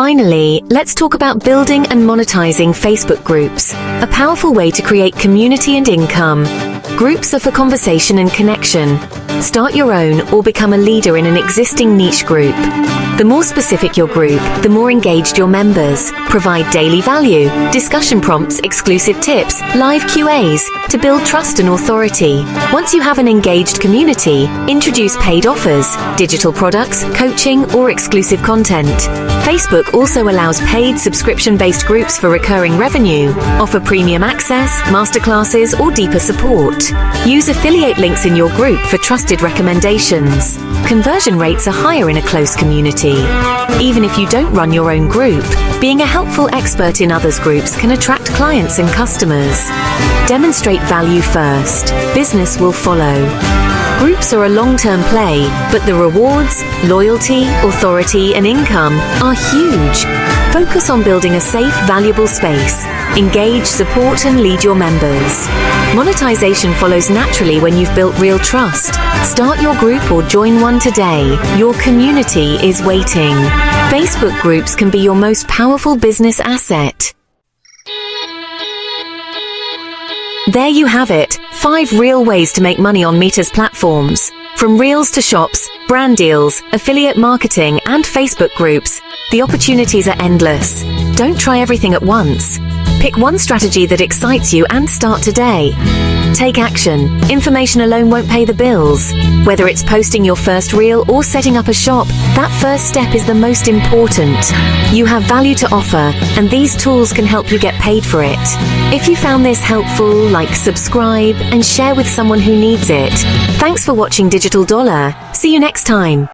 Finally, let's talk about building and monetizing Facebook groups, a powerful way to create community and income. Groups are for conversation and connection. Start your own or become a leader in an existing niche group. The more specific your group, the more engaged your members. Provide daily value, discussion prompts, exclusive tips, live QAs to build trust and authority. Once you have an engaged community, introduce paid offers, digital products, coaching, or exclusive content. Facebook also allows paid subscription-based groups for recurring revenue. Offer premium access, masterclasses, or deeper support. Use affiliate links in your group for trusted recommendations. Conversion rates are higher in a close community. Even if you don't run your own group, being a helpful expert in others' groups can attract clients and customers. Demonstrate value first. Business will follow. Groups are a long-term play, but the rewards, loyalty, authority, and income are huge. Focus on building a safe, valuable space. Engage, support, and lead your members. Monetization follows naturally when you've built real trust. Start your group or join one today. Your community is waiting. Facebook groups can be your most powerful business asset. There you have it, 5 real ways to make money on Meta's platforms. From Reels to Shops, brand deals, affiliate marketing, and Facebook groups, the opportunities are endless. Don't try everything at once. Pick one strategy that excites you and start today. Take action. Information alone won't pay the bills. Whether it's posting your first reel or setting up a shop, that first step is the most important. You have value to offer, and these tools can help you get paid for it. If you found this helpful, like, subscribe, and share with someone who needs it. Thanks for watching Digital Dollar. See you next time.